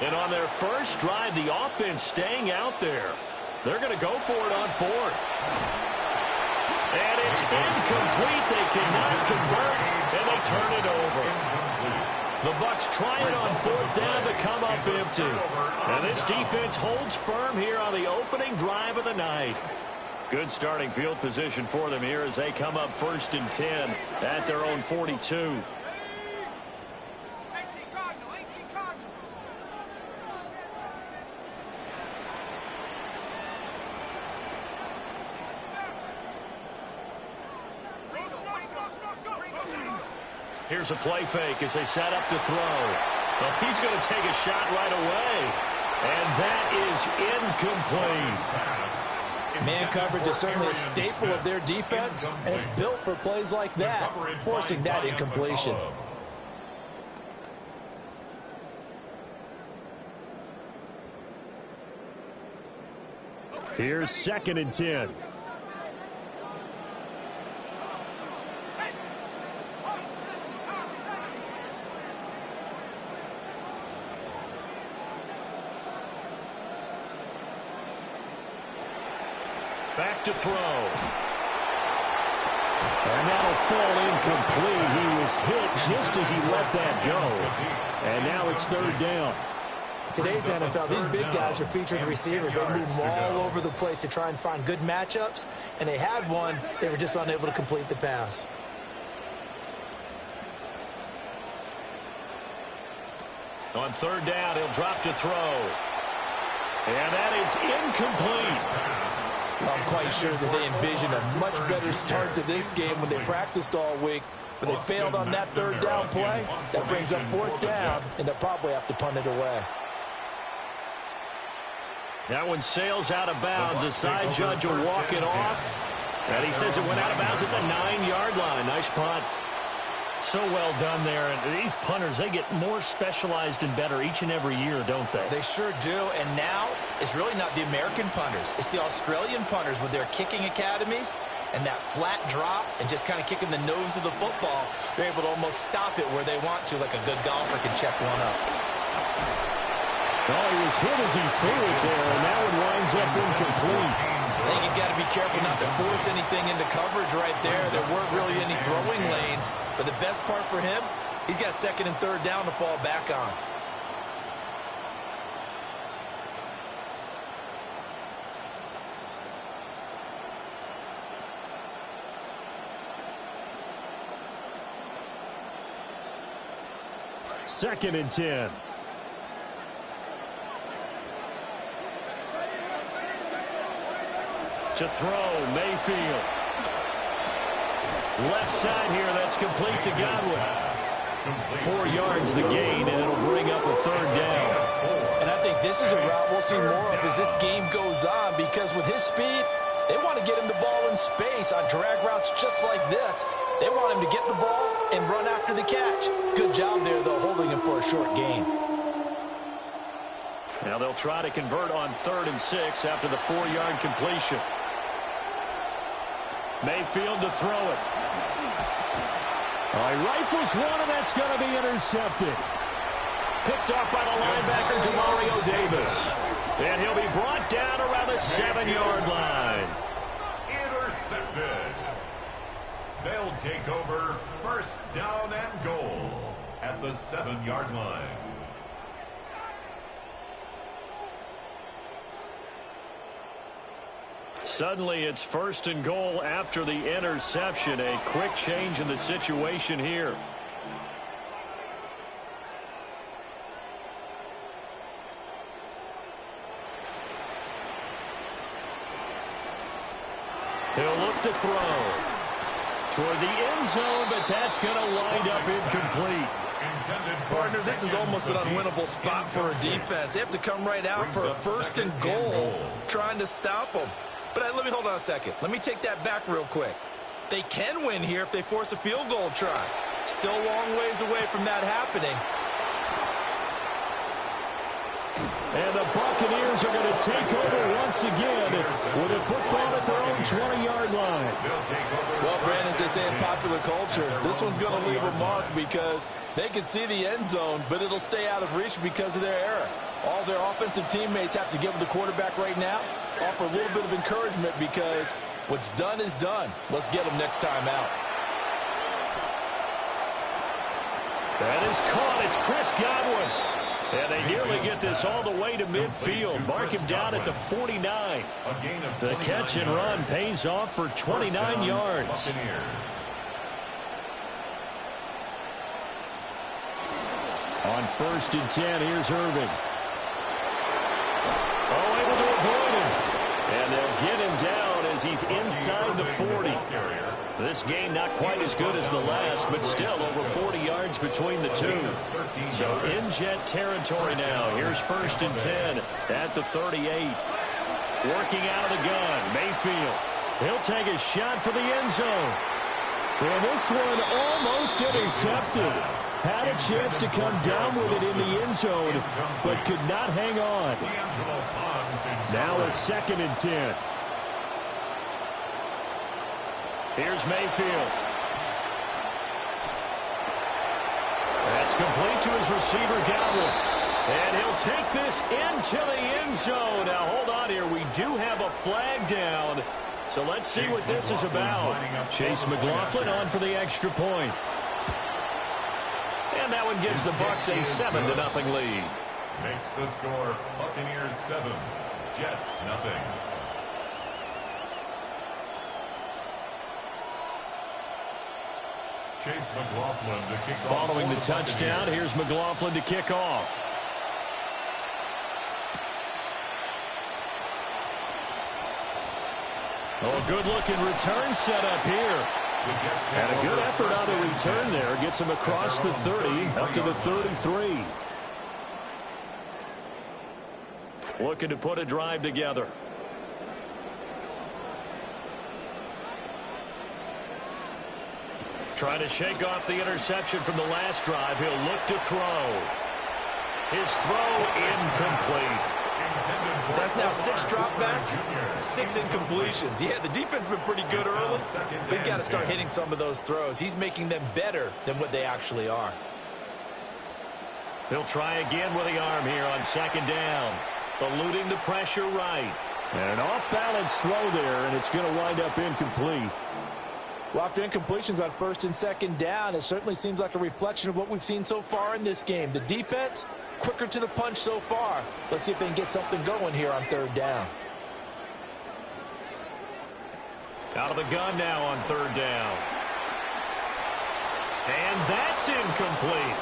And on their first drive, the offense staying out there. They're going to go for it on fourth. And it's incomplete. They cannot convert, and they turn it over. The Bucs try it on fourth down to come up empty. And this defense holds firm here on the opening drive of the night. Good starting field position for them here as they come up 1st and 10 at their own 42. Here's a play fake as they set up to throw. Well, he's going to take a shot right away. And that is incomplete. Man coverage is certainly a staple of their defense, and it's built for plays like that, forcing that incompletion. Here's 2nd and 10. Back to throw. And that'll fall incomplete. He was hit just as he let that go. And now it's 3rd down. Today's NFL, these big guys are featured receivers. They move all over the place to try and find good matchups. And they had one. They were just unable to complete the pass. On 3rd down, he'll drop to throw. And that is incomplete. I'm quite sure that they envisioned a much better start to this game when they practiced all week, but they failed on that 3rd down play. That brings up 4th down, and they'll probably have to punt it away. That one sails out of bounds. The side judge will walk it off, and he says it went out of bounds at the 9-yard line. Nice punt. So well done there. And these punters, they get more specialized and better each and every year, don't they? They sure do. And now it's really not the American punters. It's the Australian punters with their kicking academies and that flat drop and just kind of kicking the nose of the football. They're able to almost stop it where they want to, like a good golfer can check one up. Well, he was hit as he threw it there, and that one winds up incomplete. I think he's got to be careful not to force anything into coverage right there. There weren't really any throwing lanes. But the best part for him, he's got 2nd and 3rd down to fall back on. Second and 10. To throw, Mayfield. Left side here, that's complete to Godwin. 4 yards the gain, and it'll bring up a 3rd down. And I think this is a route we'll see more of as this game goes on, because with his speed, they want to get him the ball in space on drag routes just like this. They want him to get the ball and run after the catch. Good job there, though, holding him for a short gain. Now they'll try to convert on 3rd and 6 after the 4-yard completion. Mayfield to throw it. He rifles one, and that's going to be intercepted. Picked off by the linebacker, Demario Davis. And he'll be brought down around the 7-yard line. Intercepted. They'll take over 1st down and goal at the 7-yard line. Suddenly, it's 1st and goal after the interception. A quick change in the situation here. He'll look to throw toward the end zone, but that's going to wind up incomplete. Partner, this is almost an unwinnable spot for a defense. They have to come right out for a 1st and goal, trying to stop them. But let me hold on a second. Let me take that back real quick. They can win here if they force a field goal try. Still a long ways away from that happening. And the Buccaneers are going to take over once again with a football at their own 20-yard line. Well, Brandon, as they say in popular culture, this one's going to leave a mark because they can see the end zone, but it'll stay out of reach because of their error. All their offensive teammates have to give the quarterback right now, offer a little bit of encouragement because what's done is done. Let's get them next time out. That is caught. It's Chris Godwin. And they nearly get this all the way to midfield. Mark him down at the 49. The catch and run pays off for 29 yards. On 1st and 10, here's Irving. Oh, able to avoid him. And they'll get him down as he's inside the 40. This game not quite as good as the last, but still over 40 yards between the two. So in jet territory now. Here's 1st and 10 at the 38. Working out of the gun, Mayfield. He'll take a shot for the end zone. And this one almost intercepted. Had a chance to come down with it in the end zone, but could not hang on. Now a 2nd and 10. Here's Mayfield. That's complete to his receiver, Godwin. And he'll take this into the end zone. Now, hold on here. We do have a flag down. So let's see what this is about. Chase McLaughlin on for the extra point. And that one gives the Bucs a 7-0 lead. Makes the score Buccaneers 7, Jets 0. Chase McLaughlin to kick off. Following the touchdown, here's McLaughlin to kick off. Oh, good-looking return set up here. And a good effort on the return there. Gets him across the 30, up to the 33. Looking to put a drive together. Trying to shake off the interception from the last drive. He'll look to throw. His throw incomplete. That's now 6 dropbacks, 6 incompletions. Yeah, the defense has been pretty good early. He's got to start hitting some of those throws. He's making them better than what they actually are. He'll try again with the arm here on 2nd down. Eluding the pressure right. And an off-balance throw there, and it's going to wind up incomplete. Well, after incompletions on 1st and 2nd down, it certainly seems like a reflection of what we've seen so far in this game. The defense, quicker to the punch so far. Let's see if they can get something going here on 3rd down. Out of the gun now on 3rd down. And that's incomplete.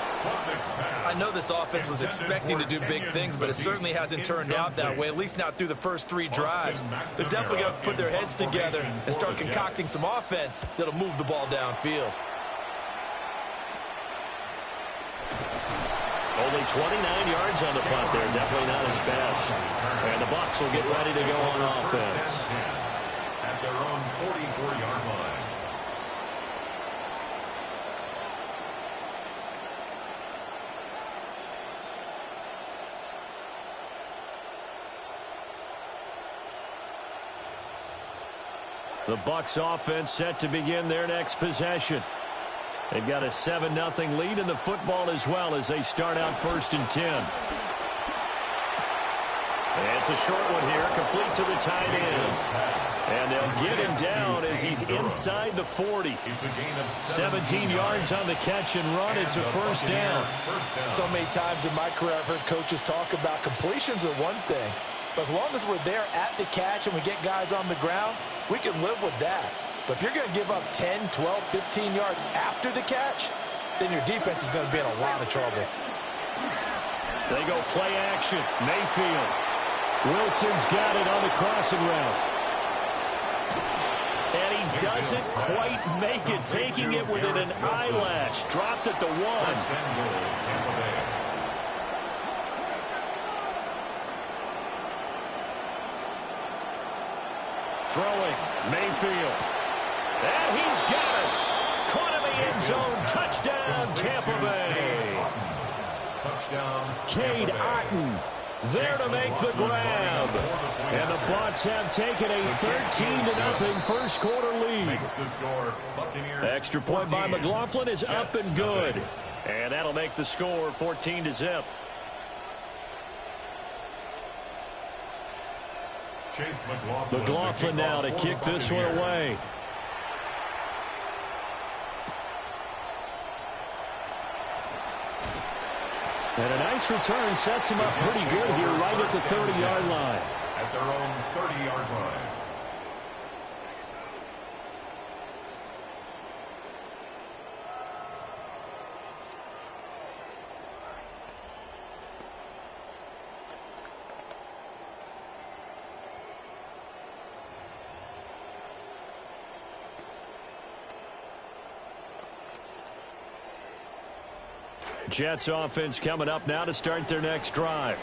I know this offense was expecting to do big things, but it certainly hasn't turned out that way, at least not through the first 3 drives. They're definitely going to put their heads together and start concocting some offense that'll move the ball downfield. Only 29 yards on the punt there. Definitely not his best. And the Bucs will get ready to go on offense. At their own 44-yard line. The Bucs offense set to begin their next possession. They've got a 7-0 lead in the football as well as they start out 1st and 10. And it's a short one here, complete to the tight end. And they'll get him down as he's inside the 40. 17 yards on the catch and run. It's a 1st down. So many times in my career I've heard coaches talk about completions are one thing. But as long as we're there at the catch and we get guys on the ground, we can live with that. But if you're going to give up 10, 12, 15 yards after the catch, then your defense is going to be in a lot of trouble. They go play action. Mayfield. Wilson's got it on the crossing route. And he doesn't quite make it, taking it within an eyelash. Dropped at the 1. Throwing, Mayfield. And he's got it. Caught in the end zone. Touchdown, Tampa Bay. Touchdown, Cade Tampa Bay. Otton there to make the grab. And the Bucs have taken a 13-0 first quarter lead. Makes the score Buccaneers Extra point by 14, McLaughlin is up and good. Jets And that'll make the score 14-0. Chase McLaughlin now to kick this one away. And a nice return sets him up pretty good here right at the 30-yard line. At their own 30-yard line. Jets offense coming up now to start their next drive.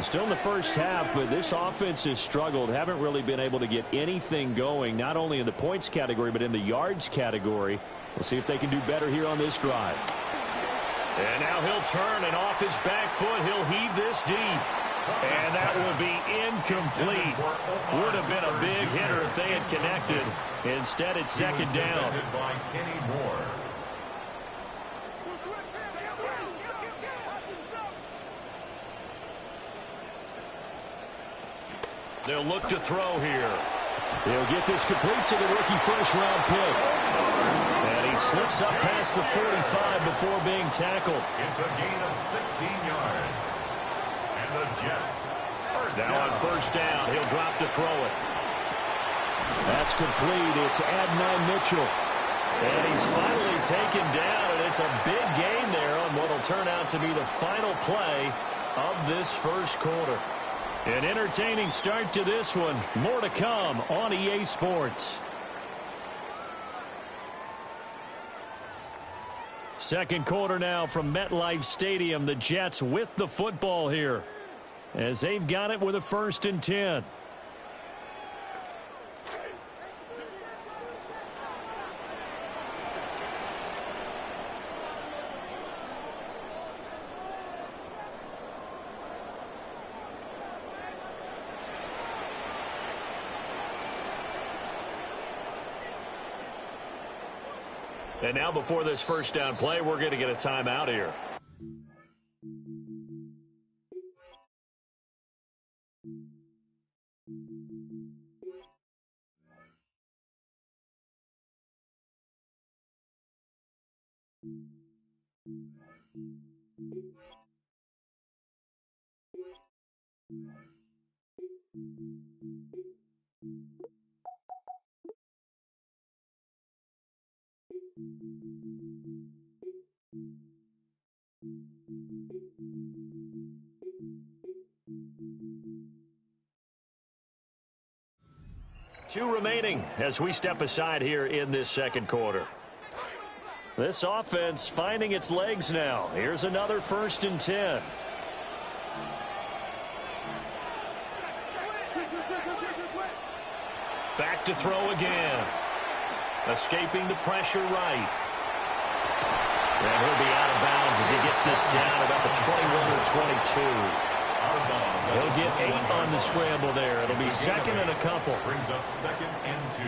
Still in the first half, but this offense has struggled. Haven't really been able to get anything going, not only in the points category, but in the yards category. We'll see if they can do better here on this drive. And now he'll turn, and off his back foot, he'll heave this deep. And that will be incomplete. Would have been a big hitter if they had connected. Instead, it's second down. By Kenny Moore. They'll look to throw here. He'll get this complete to the rookie first-round pick. And he slips up past the 45 before being tackled. It's a gain of 16 yards. And the Jets. Now on first down, he'll drop to throw it. That's complete. It's Adnan Mitchell. And he's finally taken down, and it's a big gain there on what will turn out to be the final play of this first quarter. An entertaining start to this one. More to come on EA Sports. Second quarter now from MetLife Stadium. The Jets with the football here as they've got it with a 1st and 10. And now before this first down play, we're going to get a timeout here. Two remaining as we step aside here in this second quarter. This offense finding its legs now. Here's another 1st and 10. Back to throw again. Escaping the pressure right. And he'll be out of bounds as he gets this down about the 21 or 22. He'll get 8 on the scramble there. It'll be second and a couple. Brings up 2nd and 2.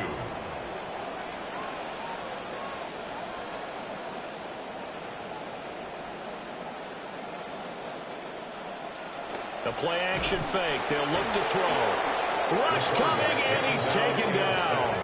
The play action fake. They'll look to throw. Rush coming, and he's taken down.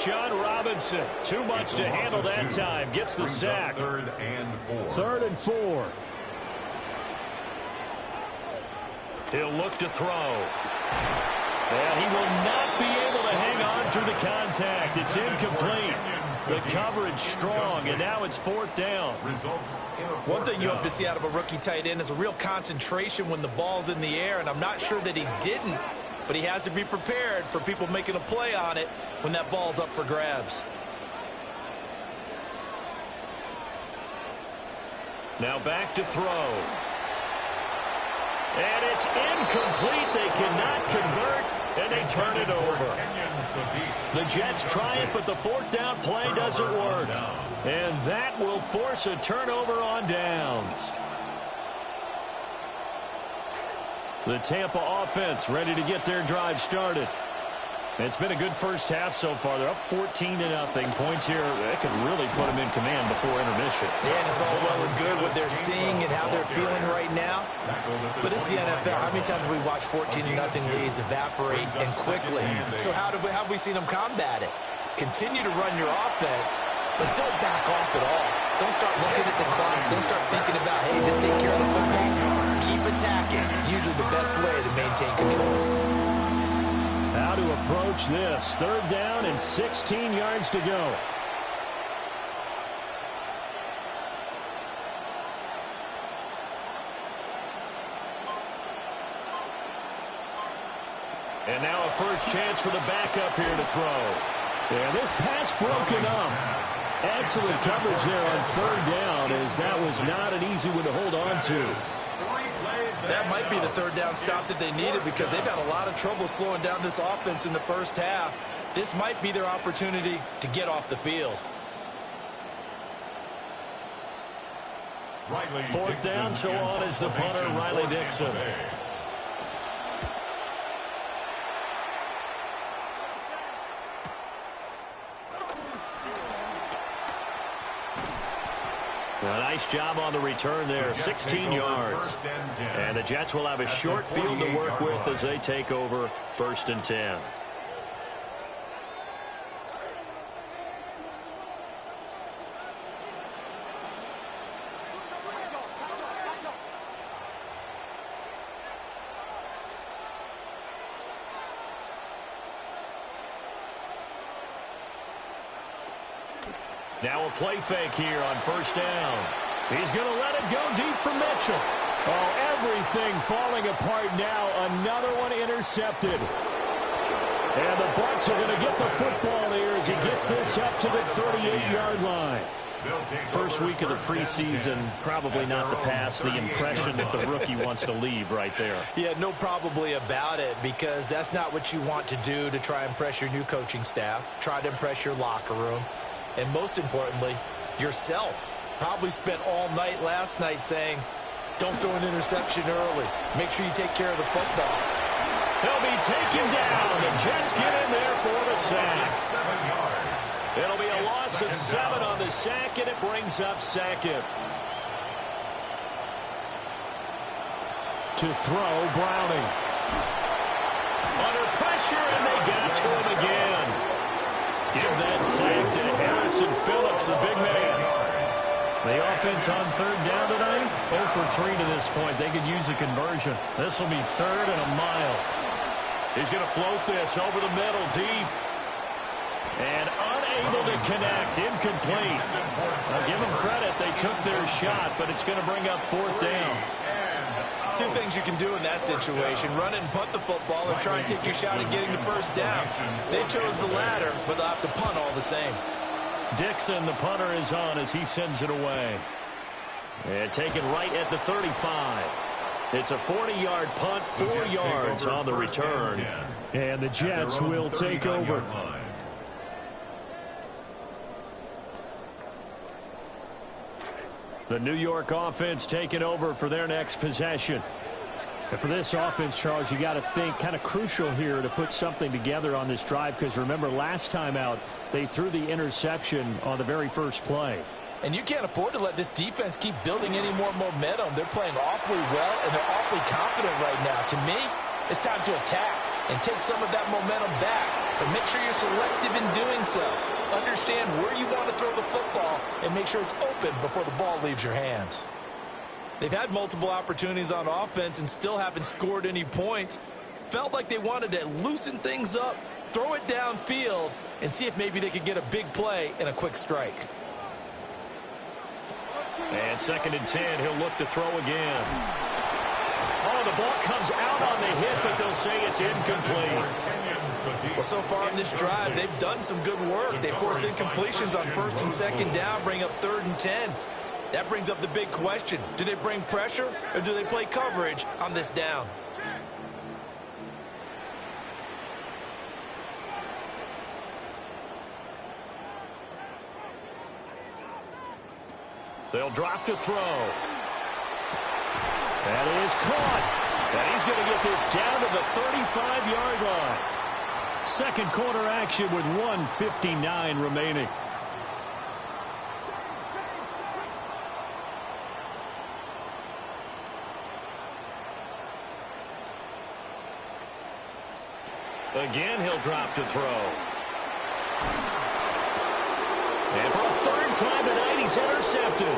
Sean Robinson, too much to handle that time. Gets the sack. 3rd and 4. 3rd and 4. He'll look to throw. And he will not be able to hang on going through the contact. It's incomplete. The coverage strong, and now it's 4th down. One thing you hope to see out of a rookie tight end is a real concentration when the ball's in the air, and I'm not sure that he didn't, but he has to be prepared for people making a play on it when that ball's up for grabs. Now back to throw. And it's incomplete. They cannot convert, and they turn it over. The Jets try it, but the 4th down play doesn't work. And that will force a turnover on downs. The Tampa offense ready to get their drive started. It's been a good first half so far. They're up 14-0. Points here, that could really put them in command before intermission. Yeah, and it's all well and good what they're seeing and how they're feeling right now. But it's the NFL. How many times have we watched 14-0 leads evaporate and quickly? So how have we seen them combat it? Continue to run your offense, but don't back off at all. Don't start looking at the clock. Don't start thinking about, hey, just take care of the football. Keep attacking. Usually the best way to maintain control. How to approach this. 3rd down and 16 yards to go. And now a first chance for the backup here to throw. And this pass broken up. Excellent coverage there on 3rd down, as that was not an easy one to hold on to. That might be the 3rd down stop that they needed, because they've had a lot of trouble slowing down this offense in the first half. This might be their opportunity to get off the field. 4th down, so on is the punter, Riley Dixon. A nice job on the return there, 16 yards. And the Jets will have a short field to work with as they take over 1st and 10. Now a play fake here on 1st down. He's going to let it go deep for Mitchell. Oh, everything falling apart now. Another one intercepted. And the Bucs are going to get the football here as he gets this up to the 38-yard line. First week of the preseason, probably not the pass, the impression that the rookie wants to leave right there. Yeah, no probably about it, because that's not what you want to do to try and impress your new coaching staff, try to impress your locker room, and most importantly, yourself. Probably spent all night last night saying, don't throw an interception early. Make sure you take care of the football. He'll be taken down. The Jets get in there for the sack. 7 yards. It'll be a loss of 7 on the sack, and it brings up 2nd. To throw, Browning. Under pressure, and they got to him again. Give that sack to Harrison Phillips, the big man. The offense on 3rd down tonight, 0 for 3 to this point. They could use a conversion. This will be 3rd and a mile. He's going to float this over the middle, deep. And unable to connect, incomplete. I'll give them credit. They took their shot, but it's going to bring up 4th down. Two things you can do in that situation: run it and punt the football, or try and take your shot at getting the 1st down. They chose the latter, but they'll have to punt all the same. Dixon, the punter, is on as he sends it away. And taken right at the 35. It's a 40-yard punt, 4 yards on the return. And the Jets will take over. The New York offense taking over for their next possession. And for this offense, Charles, you got to think kind of crucial here to put something together on this drive, because remember last time out they threw the interception on the very first play. And you can't afford to let this defense keep building any more momentum. They're playing awfully well, and they're awfully confident right now. To me, it's time to attack and take some of that momentum back. But make sure you're selective in doing so. Understand where you want to throw the football and make sure it's open before the ball leaves your hands. They've had multiple opportunities on offense and still haven't scored any points. Felt like they wanted to loosen things up, throw it downfield and see if maybe they could get a big play and a quick strike. And 2nd and 10, he'll look to throw again. Oh, the ball comes out on the hit, but they'll say it's incomplete. Well, so far in this drive, they've done some good work. They force incompletions on 1st and 2nd down, bring up 3rd and 10. That brings up the big question. Do they bring pressure or do they play coverage on this down? They'll drop to throw. That is caught. And he's going to get this down to the 35-yard line. 2nd quarter action with 1:59 remaining. Again, he'll drop to throw. And for a 3rd time tonight, he's intercepted.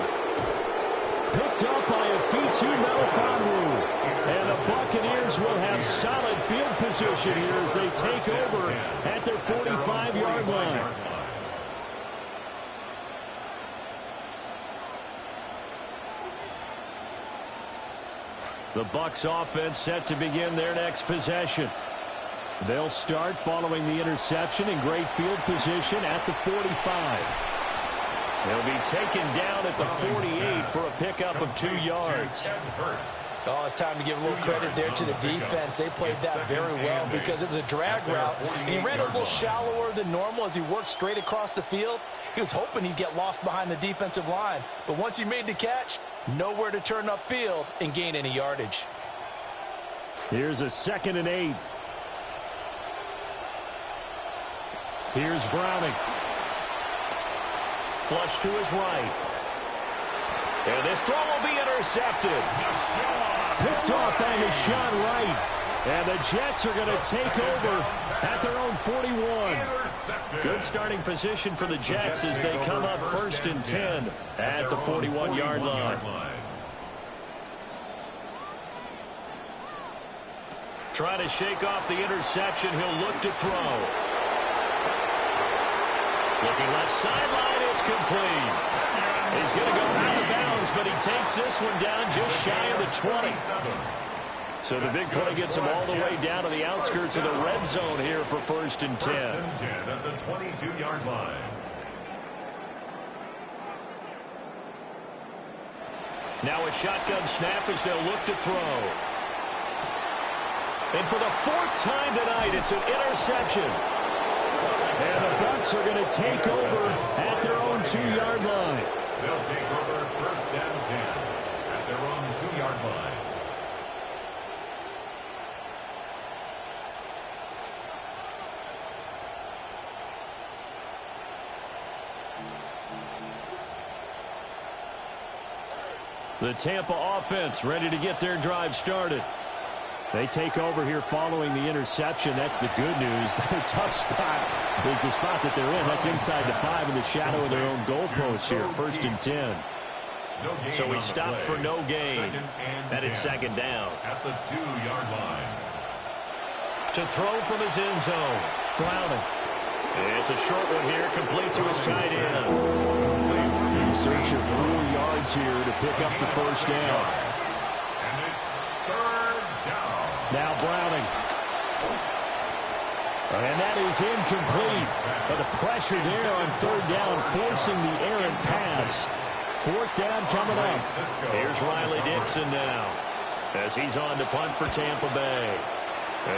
Picked up by a Fitu Melifonwu. And the Buccaneers will have solid field position here as they take over at their 45-yard line. The Bucs offense set to begin their next possession. They'll start following the interception in great field position at the 45. They'll be taken down at the 48 for a pickup of 2 yards. Oh, it's time to give a little credit there to the defense. They played that very well because it was a drag route. And he ran a little shallower than normal as he worked straight across the field. He was hoping he'd get lost behind the defensive line. But once he made the catch, nowhere to turn upfield and gain any yardage. Here's a 2nd and 8. Here's Browning. Flush to his right. And this throw will be intercepted. Picked off by Deshaun Wright. And the Jets are going to take over at their own 41. Good starting position for the Jets as they come up 1st and 10 at the 41-yard line. Trying to shake off the interception. He'll look to throw. Looking left sideline, it's complete. He's going to go out of bounds, but he takes this one down just shy of the 20. So the big play gets him all the way down to the outskirts of the red zone here for 1st and 10. 1st and 10 at the 22-yard line. Now a shotgun snap as they'll look to throw. And for the 4th time tonight, it's an interception. And the Bucs are going to take over at their own 2-yard line. They'll take over 1st and 10 at their own 2-yard line. The Tampa offense ready to get their drive started. They take over here following the interception. That's the good news. The tough spot is the spot that they're in. That's inside the 5 in the shadow of their own goalpost here. 1st and 10. So he stopped for no gain. And it's 2nd down. At the 2-yard line. To throw from his end zone. Browning. It's a short one here, complete to his tight end. In search of 4 yards here to pick up the 1st down. And it's 3rd down. Now Browning. And that is incomplete. But the pressure there on 3rd down, forcing the errant pass. 4th down coming up. Here's Riley Dixon now, as he's on to punt for Tampa Bay.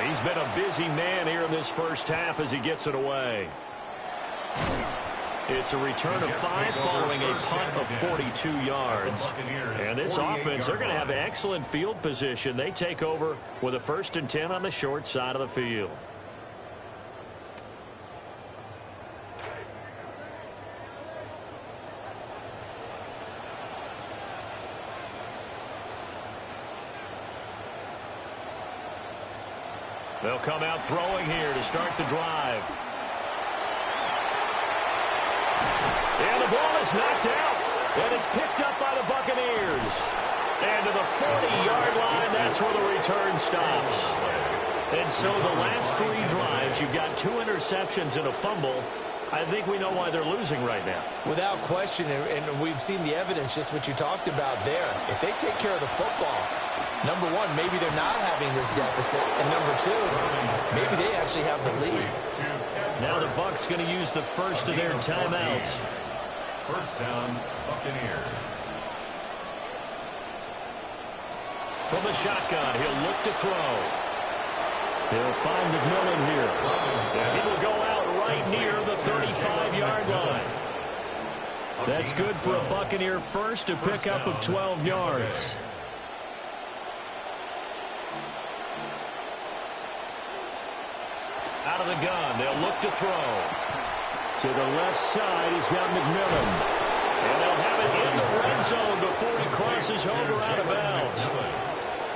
He's been a busy man here in this 1st half as he gets it away. It's a return of 5 following a punt of 42 yards. And this offense, they're going to have excellent field position. They take over with a 1st and 10 on the short side of the field. They'll come out throwing here to start the drive. And the ball is knocked out. And it's picked up by the Buccaneers. And to the 40-yard line, that's where the return stops. And so the last 3 drives, you've got 2 interceptions and a fumble. I think we know why they're losing right now. Without question, and we've seen the evidence, just what you talked about there. If they take care of the football, number one, maybe they're not having this deficit, and number two, maybe they actually have the lead. Now the Bucs going to use the first of their timeouts. First down, Buccaneers. From the shotgun, he'll look to throw. He'll find McMillan here. And he will go out right near the 35-yard line. That's good for a Buccaneer first, a pickup of 12 yards. Out of the gun, they'll look to throw. To the left side, he's got McMillan. And they'll have it in the red zone before he crosses over out of bounds.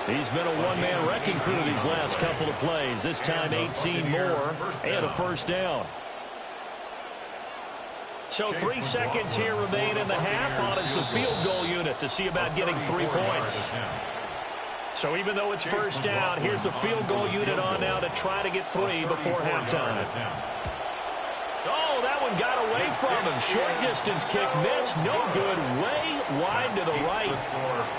He's been a one-man wrecking crew these last couple of plays. This time 18 more and a first down. So 3 seconds here remain in the half. On is the field goal unit to see about getting 3 points. So even though it's first down, here's the field goal unit on now to try to get 3 before halftime. Oh, that one got away from him. Short distance kick missed. No good. Way wide to the right.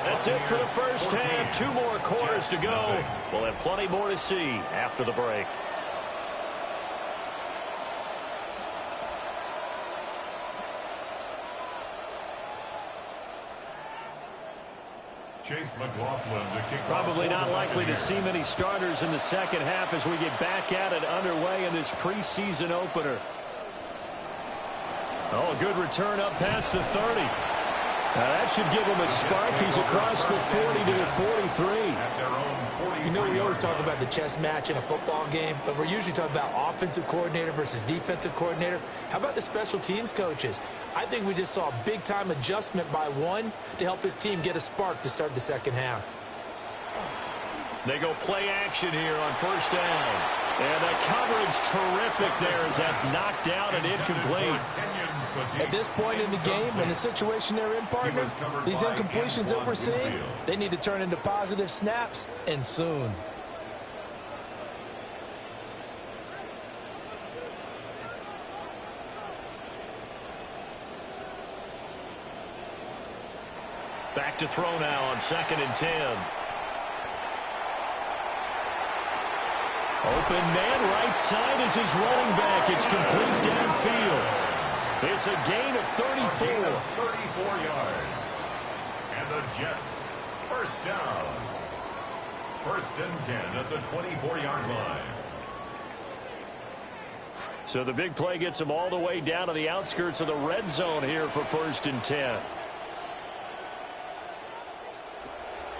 That's it for the first half. 2 more quarters to go. We'll have plenty more to see after the break. Chase McLaughlin to kick. Probably not likely to see many starters in the second half as we get back at it underway in this preseason opener. Oh, a good return up past the 30. Now that should give him a spark. He's across the 40 to the 43. You know, we always talk about the chess match in a football game, but we're usually talking about offensive coordinator versus defensive coordinator. How about the special teams coaches? I think we just saw a big-time adjustment by one to help his team get a spark to start the second half. They go play action here on first down. And the coverage terrific there as that's knocked out and incomplete. At this point in the game, in the situation they're in, partner, these incompletions that we're seeing, they need to turn into positive snaps, and soon. Back to throw now on 2nd and 10. Open man, right side is his running back. It's complete downfield. It's a gain of 34. 34 yards. And the Jets, first down. First and 10 at the 24-yard line. So the big play gets them all the way down to the outskirts of the red zone here for first and 10.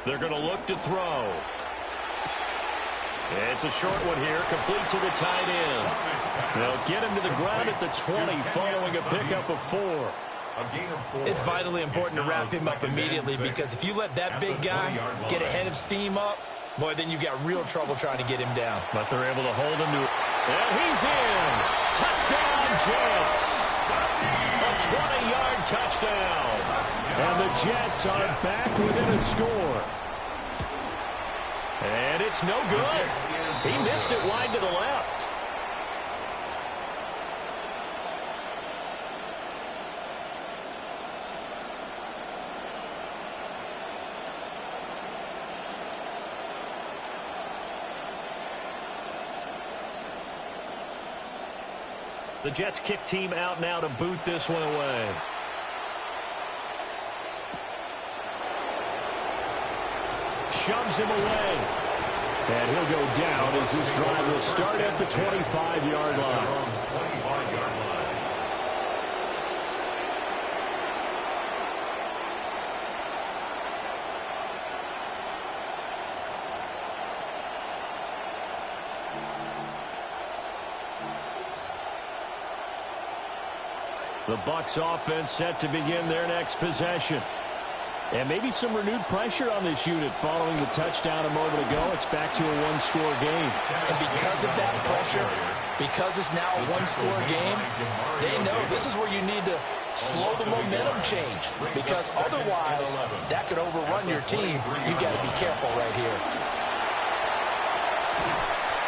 They're going to look to throw. It's a short one here, complete to the tight end. They'll get him to the ground at the 20 following a pickup of 4. It's vitally important to wrap him up immediately because if you let that big guy get a head of steam up, boy, then you've got real trouble trying to get him down. But they're able to hold him to it. And he's in. Touchdown, Jets. A 20-yard touchdown. And the Jets are back within a score. And it's no good. He missed it wide to the left. The Jets kick team out now to boot this one away. Shoves him away. And he'll go down as this drive will start at the 25-yard line. The Bucs offense set to begin their next possession. And maybe some renewed pressure on this unit following the touchdown a moment ago. It's back to a one-score game. And because of that pressure, because it's now a one-score game, they know this is where you need to slow the momentum change. Because otherwise, that could overrun your team. You've got to be careful right here.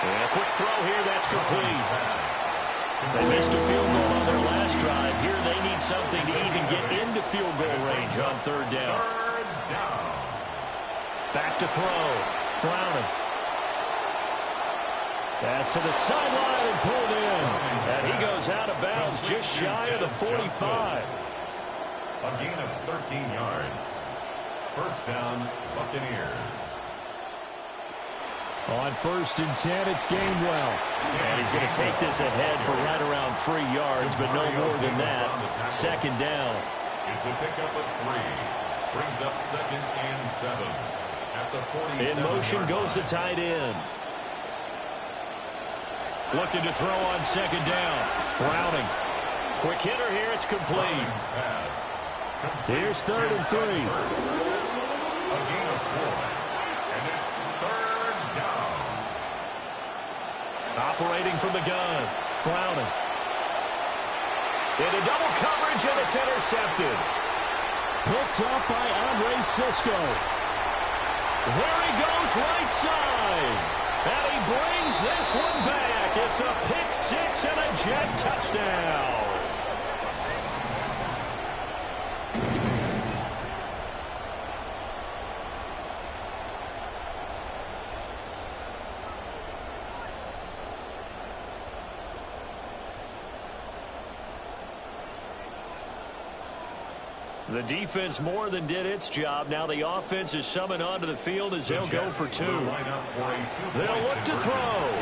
And a quick throw here, that's complete. They missed a field goal on their last drive. Here they need something to even get into field goal range on third down. Back to throw. Browning. Pass to the sideline and pulled in. And he goes out of bounds just shy of the 45. A gain of 13 yards. First down, Buccaneers. On 1st and 10, it's Gainwell. And he's going to take this ahead for right around 3 yards, but no more than that. Second down. It's a pickup of 3. Brings up 2nd and 7. At the 47. In motion goes the tight end. Looking to throw on 2nd down. Browning. Quick hitter here. It's complete. Here's 3rd and 3. A gain of 4. And it's 3rd down. Operating from the gun. Browning. Into double coverage, and it's intercepted. Picked up by Andre Sisco. There he goes right side. And he brings this one back. It's a pick 6 and a Jet touchdown. The defense more than did its job. Now the offense is summoned onto the field as they'll go for 2. They'll look to throw.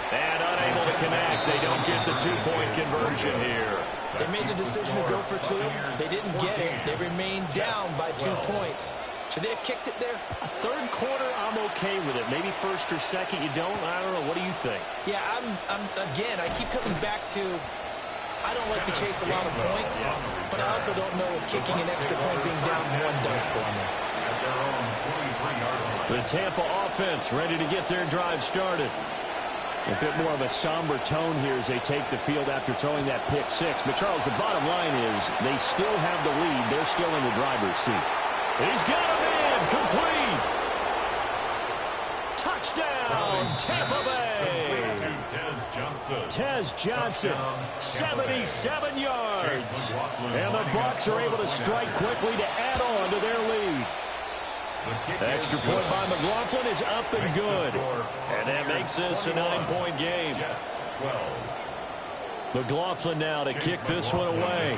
And unable to connect. They don't get the 2-point conversion here. They made the decision to go for 2. They didn't get it. They remained down by 2 points. Should they have kicked it there? A third quarter, I'm okay with it. Maybe first or second, you don't. I don't know. What do you think? Yeah, again, I keep coming back to I don't like to chase a lot of points, but I also don't know what kicking an extra point being down 1 does for me. The Tampa offense ready to get their drive started. A bit more of a somber tone here as they take the field after throwing that pick 6. But, Charles, the bottom line is they still have the lead. They're still in the driver's seat. He's got him in. Complete. Touchdown, Tampa Bay. Tez Johnson, 77 yards. And the Bucs are able to strike quickly to add on to their lead. Extra point by McLaughlin is up and good. And that makes this a 9-point game. McLaughlin now to kick this one away.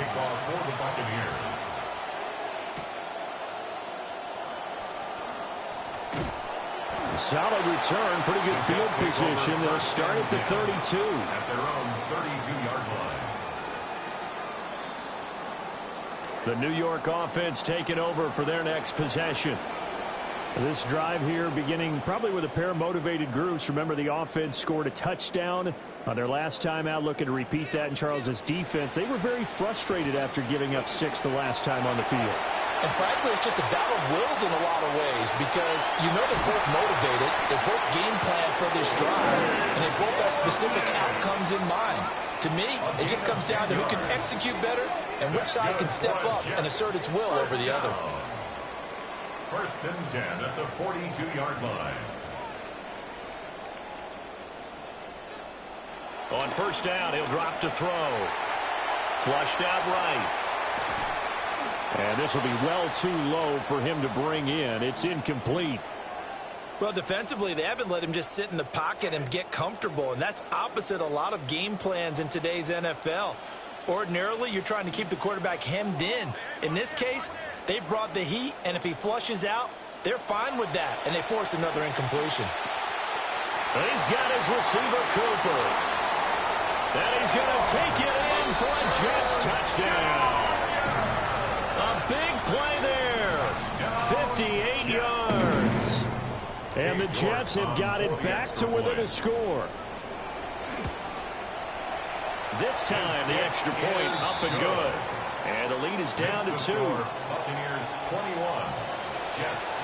Solid return, pretty good field position. They'll start at the 32. At their own 32-yard line. The New York offense taking over for their next possession. This drive here beginning probably with a pair of motivated groups. Remember, the offense scored a touchdown on their last time out. Looking to repeat that in Charles's defense. They were very frustrated after giving up 6 the last time on the field. And frankly, it's just a battle of wills in a lot of ways because you know they're both motivated, they both game plan for this drive, and they both have specific outcomes in mind. To me, it just comes down to who can execute better and which side can step up and assert its will over the other. 1st and 10 at the 42-yard line. On 1st down, he'll drop to throw. Flushed out right. And this will be well too low for him to bring in. It's incomplete. Well, defensively, they haven't let him just sit in the pocket and get comfortable, and that's opposite a lot of game plans in today's NFL. Ordinarily, you're trying to keep the quarterback hemmed in. In this case, they brought the heat, and if he flushes out, they're fine with that, and they force another incompletion. He's got his receiver, Cooper. And he's going to take it in for a Jets touchdown. A big play there. 58 yards. And the Jets have got it back to within a score. This time, the extra point up and good. And the lead is down to 2. Buccaneers 21, Jets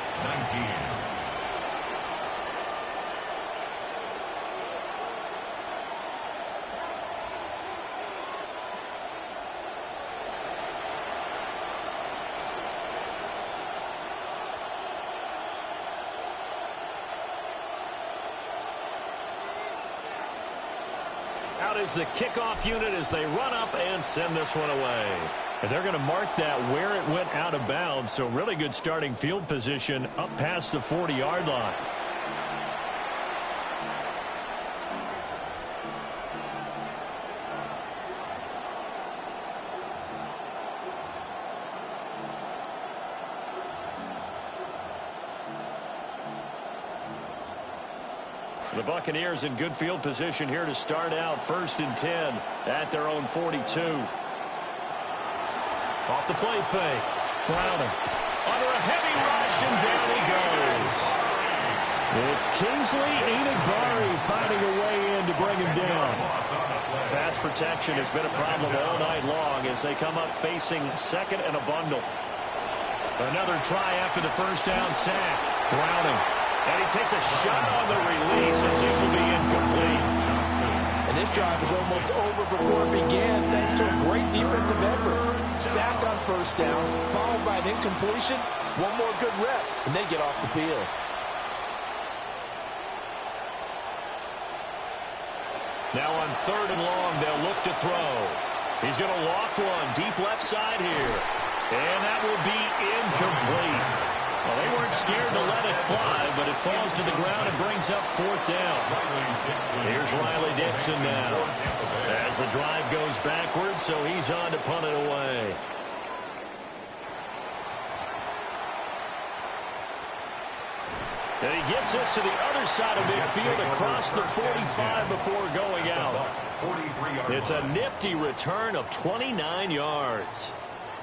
19. out as the kickoff unit as they run up and send this one away. And they're going to mark that where it went out of bounds, so really good starting field position up past the 40-yard line. The Buccaneers in good field position here to start out. 1st and 10 at their own 42. Off the play fake. Browning under a heavy rush, and down he goes. It's Kingsley Hhhhgg finding a way in to bring him down. Pass protection has been a problem all night long as they come up facing 2nd and a bundle. Another try after the first down sack. Browning. And he takes a shot on the release as this will be incomplete. And this drive is almost over before it began thanks to a great defensive effort. Sack on 1st down, followed by an incompletion. One more good rep, and they get off the field. Now on 3rd and long, they'll look to throw. He's going to loft one deep left side here. And that will be incomplete. Well, they weren't scared to let it fly, but it falls to the ground and brings up 4th down. Here's Riley Dixon now as the drive goes backwards, so he's on to punt it away. And he gets this to the other side of midfield across the 45 before going out. It's a nifty return of 29 yards.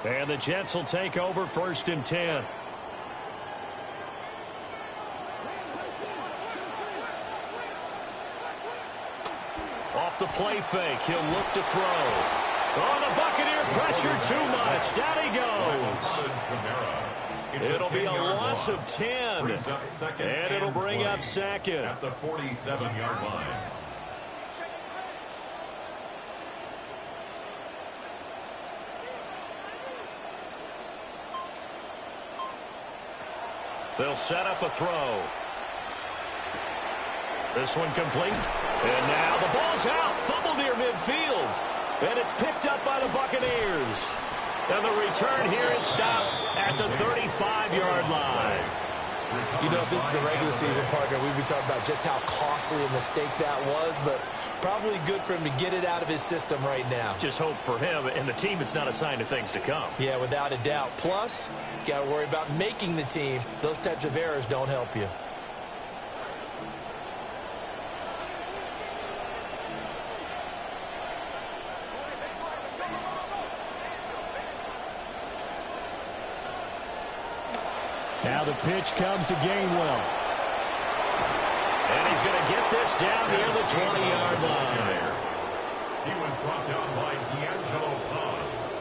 And the Jets will take over 1st and 10. Off the play fake, he'll look to throw. Oh, the Buccaneer pressure too much. Down he goes. It'll be a loss of 10. And it'll bring up 2nd. At the 47-yard line. They'll set up a throw. This one complete. And now the ball's out. Fumble near midfield. And it's picked up by the Buccaneers. And the return here is stopped at the 35-yard line. You know, if this is the regular season, partner, we'd be talking about just how costly a mistake that was, but probably good for him to get it out of his system right now. Just hope for him and the team it's not a sign of things to come. Yeah, without a doubt. Plus, you got to worry about making the team. Those types of errors don't help you. Now the pitch comes to Gainwell. And he's going to get this down near the 20-yard line. He was brought down by D'Angelo Pons.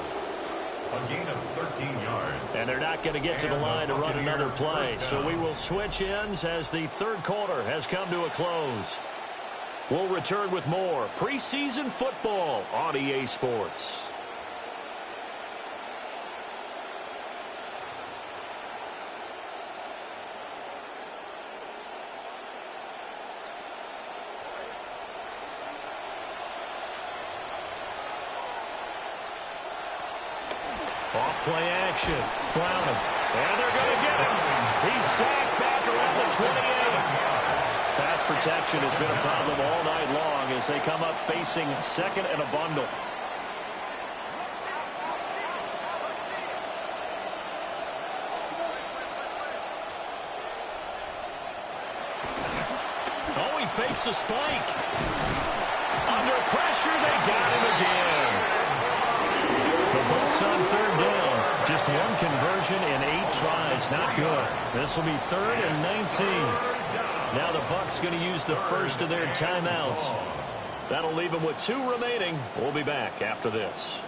A gain of 13 yards. And they're not going to get to the line to run another play. So we will switch ends as the 3rd quarter has come to a close. We'll return with more preseason football on EA Sports. Off-play action. Browning. And they're going to get him. He's sacked back around the 28. Pass protection has been a problem all night long as they come up facing 2nd and a bundle. Oh, he fakes a spike. Under pressure, they got him again. The Bucs on 3rd down. Just one conversion in 8 tries. Not good. This will be 3rd and 19. Now the Bucs going to use the first of their timeouts. That'll leave them with 2 remaining. We'll be back after this.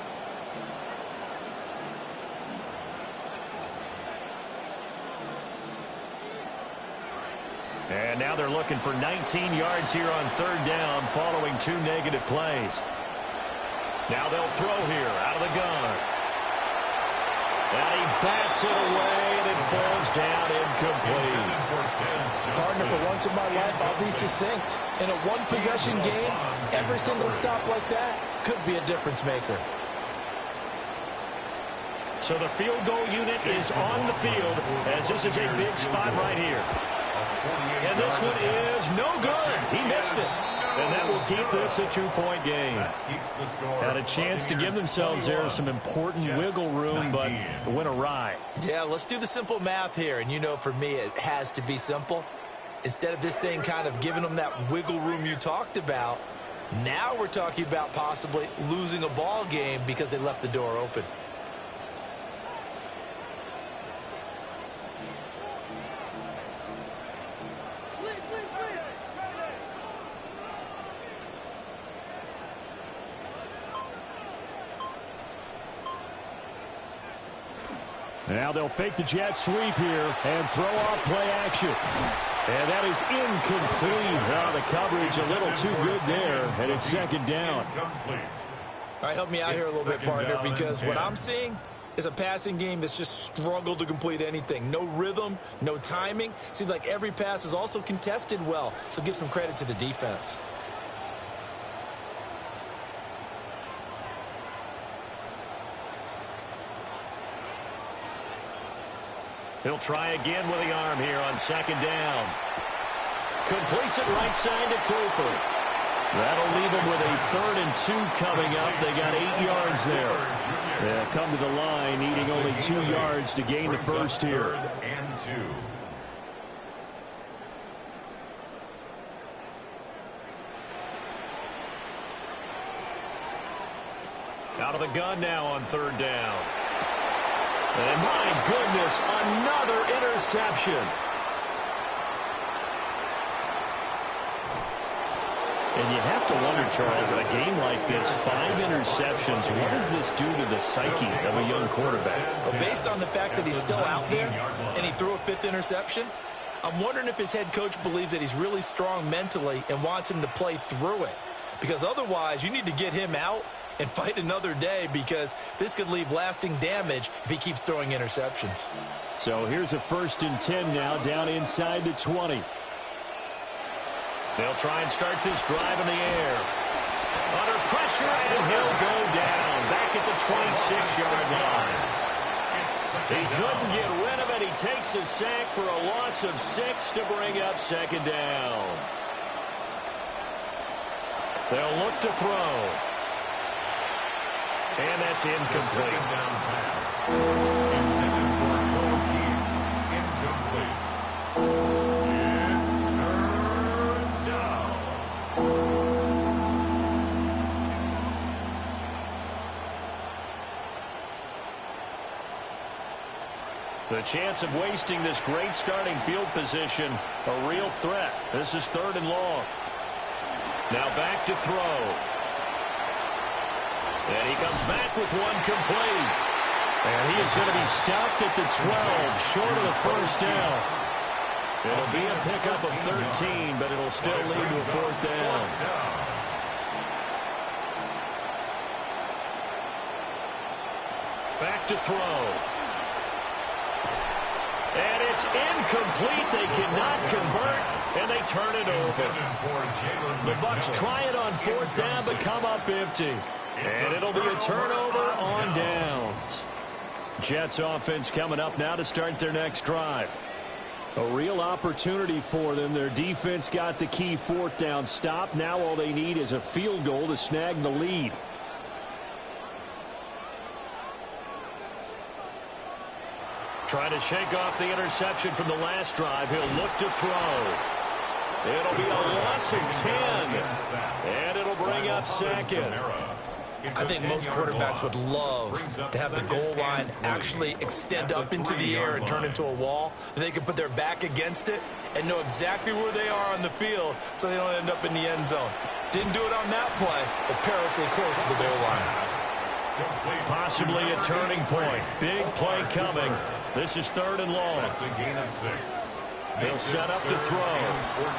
And now they're looking for 19 yards here on 3rd down following 2 negative plays. Now they'll throw here out of the gun. And he bats it away, and it falls down incomplete. Partner, for once in my life, I'll be succinct. In a one-possession game, every single stop like that could be a difference maker. So the field goal unit is on the field as this is a big spot right here. And this one is no good. He missed it. And that will keep this a 2-point game. Had a chance to give themselves there some important wiggle room, but went awry. Yeah, let's do the simple math here. And you know, for me, it has to be simple. Instead of this thing kind of giving them that wiggle room you talked about, now we're talking about possibly losing a ball game because they left the door open. Now they'll fake the jet sweep here and throw off play action. And that is incomplete. Oh, the coverage a little too good there, and it's second down. All right, help me out here a little bit, partner, because what I'm seeing is a passing game that's just struggled to complete anything. No rhythm, no timing. Seems like every pass is also contested well, so give some credit to the defense. He'll try again with the arm here on second down. Completes it right side to Cooper. That'll leave him with a 3rd and 2 coming up. They got 8 yards there. They'll come to the line, needing only 2 yards to gain the first here. 3rd and 2. Out of the gun now on 3rd down. And my goodness, another interception. And you have to wonder, Charles, in a game like this, 5 interceptions, what does this do to the psyche of a young quarterback? Well, based on the fact that he's still out there and he threw a 5th interception, I'm wondering if his head coach believes that he's really strong mentally and wants him to play through it. Because otherwise, you need to get him out and fight another day, because this could leave lasting damage if he keeps throwing interceptions. So here's a 1st and 10 now, down inside the 20. They'll try and start this drive in the air. Under pressure, and he'll go down back at the 26-yard line. He couldn't get rid of it. He takes a sack for a loss of 6 to bring up second down. They'll look to throw. And that's incomplete. Down pass. Intended for Cole Keith. Incomplete. It's 3rd down. The chance of wasting this great starting field position, a real threat. This is 3rd and long. Now back to throw. And he comes back with one complete. And he is going to be stopped at the 12, short of the 1st down. It'll be a pickup of 13, but it'll still lead to a 4th down. Back to throw. And it's incomplete. They cannot convert, and they turn it over. The Bucs try it on 4th down, but come up empty. And it'll be a turnover on downs. Jets offense coming up now to start their next drive. A real opportunity for them. Their defense got the key 4th down stop. Now all they need is a field goal to snag the lead. Trying to shake off the interception from the last drive. He'll look to throw. It'll be a loss of 10. And it'll bring up second. I think most quarterbacks would love to have the goal line actually extend up into the air and turn into a wall. They can put their back against it and know exactly where they are on the field so they don't end up in the end zone. Didn't do it on that play, but perilously close to the goal line. Possibly a turning point. Big play coming. This is 3rd and long. That's a gain of 6. He'll set up to throw. 14.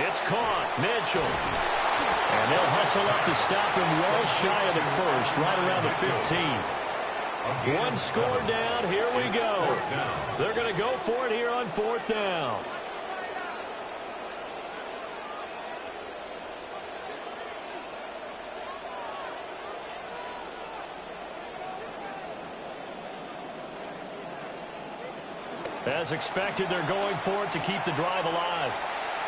It's caught. Mitchell. And they'll hustle up to stop him well shy of the 1st, right around the 15. One score down. Here we go. They're going to go for it here on 4th down. As expected, they're going for it to keep the drive alive.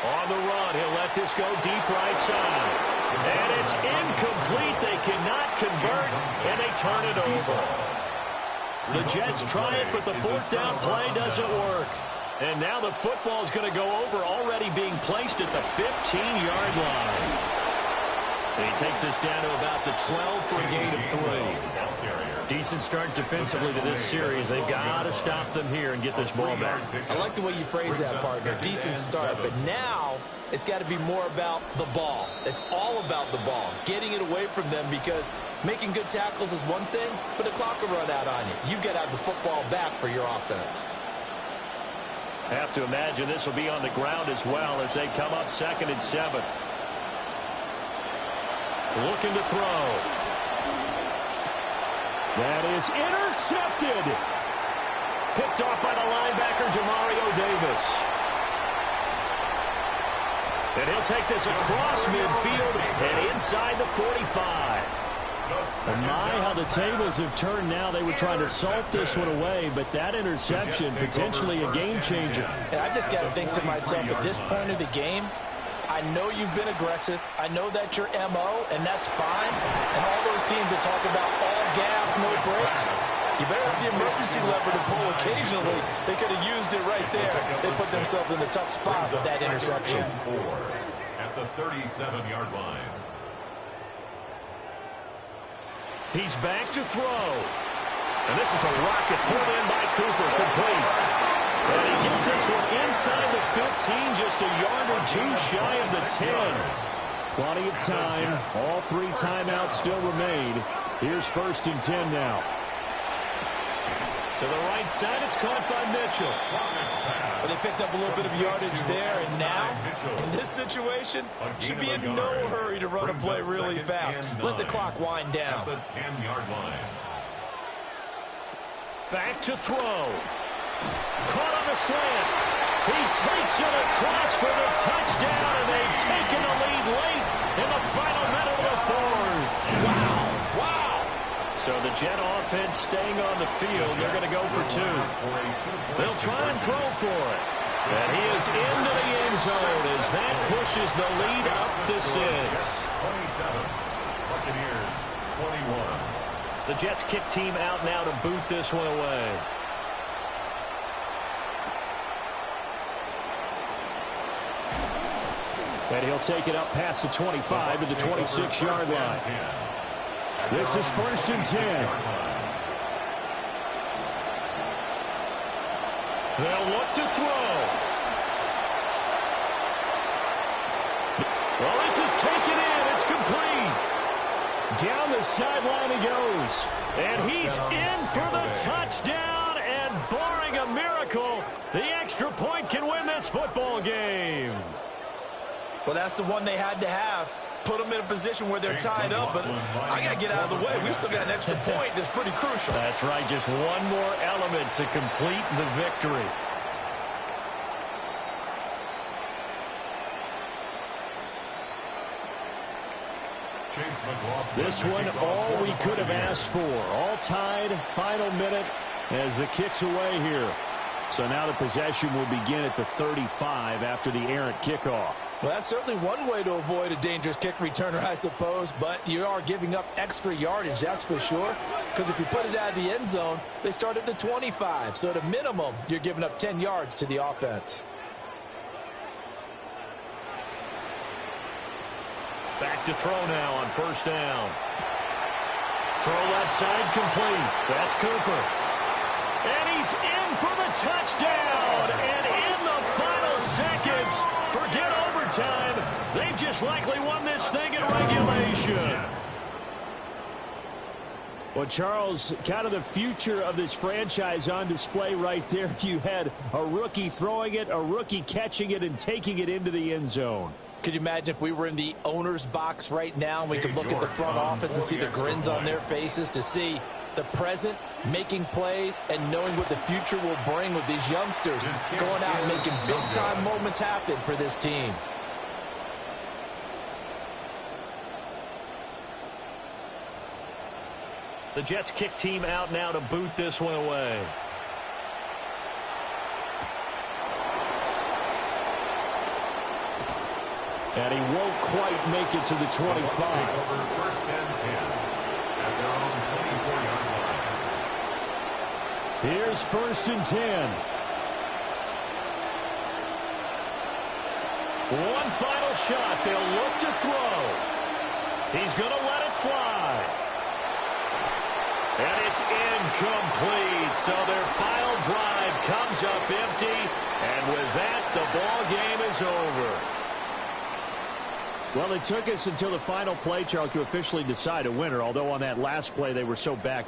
On the run, he'll let this go deep right side. And it's incomplete. They cannot convert, and they turn it over. The Jets try it, but the 4th down play doesn't work. And now the football is going to go over, already being placed at the 15-yard line. And he takes us down to about the 12 for a gain of 3. Decent start defensively to this series. They've got to stop them here and get this ball back. I like the way you phrase that, partner. Decent start, but now it's got to be more about the ball. It's all about the ball, getting it away from them, because making good tackles is one thing, but the clock will run out on you. You've got to have the football back for your offense. Have to imagine this will be on the ground as well as they come up 2nd and 7. Looking to throw. That is intercepted. Picked off by the linebacker, Demario Davis. And he'll take this across midfield and inside the 45. And my, how the tables have turned now. They were trying to salt this one away, but that interception, potentially a game changer. And I just got to think to myself, at this point of the game, I know you've been aggressive. I know that's your MO, and that's fine. And all those teams that talk about all gas, no brakes, you better have the emergency lever to pull occasionally. They could have used it right there. They put themselves in a tough spot with that interception. At the 37-yard line. He's back to throw. And this is a rocket pulled in by Cooper, complete. And he gets this one inside the 15, just a yard or two shy of the 10. Plenty of time. All 3 timeouts still remain. Here's 1st and 10 now. To the right side, it's caught by Mitchell. Well, they picked up a little bit of yardage there, and now, in this situation, should be in no hurry to run a play really fast. Let the clock wind down. The 10-yard line. Back to throw. Caught on the slant. He takes it across for the touchdown, and they've taken the lead late in the final minute of the 4th. Wow. Wow. So the Jet offense staying on the field. They're going to go for 2. They'll try and throw for it. And he is into the end zone as that pushes the lead up to 6. 27. Buccaneers, 21. The Jets kick team out now to boot this one away. And he'll take it up past the 25 to the 26-yard line. This is 1st and 10. They'll look to throw. Well, this is taken in. It's complete. Down the sideline he goes. And he's in for the touchdown. And barring a miracle, the extra point can win this football game. Well, that's the one they had to have. Put them in a position where they're tied up, but I got to get out of the way. We've still got an extra point that's pretty crucial. That's right, just one more element to complete the victory. This one, all we could have asked for. All tied, final minute as the kick's away here. So now the possession will begin at the 35 after the errant kickoff. Well, that's certainly one way to avoid a dangerous kick returner, I suppose, but you are giving up extra yardage, that's for sure, because if you put it out of the end zone, they start at the 25, so at a minimum, you're giving up 10 yards to the offense. Back to throw now on 1st down. Throw left side complete. That's Cooper. And he's in for the touchdown. And in the final seconds, forget overtime. They've just likely won this thing in regulation. Well, Charles, kind of the future of this franchise on display right there. You had a rookie throwing it, a rookie catching it, and taking it into the end zone. Could you imagine if we were in the owner's box right now and we could look at the front office and see the grins on their faces to see the present, making plays, and knowing what the future will bring with these youngsters going out and making big-time moments happen for this team. The Jets kick team out now to boot this one away. And he won't quite make it to the 25. First and 10 at their own 24-yard line. Here's first and 10. One final shot. They'll look to throw. He's going to let it fly. And it's incomplete. So their final drive comes up empty. And with that, the ball game is over. Well, it took us until the final play, Charles, to officially decide a winner, although on that last play they were so back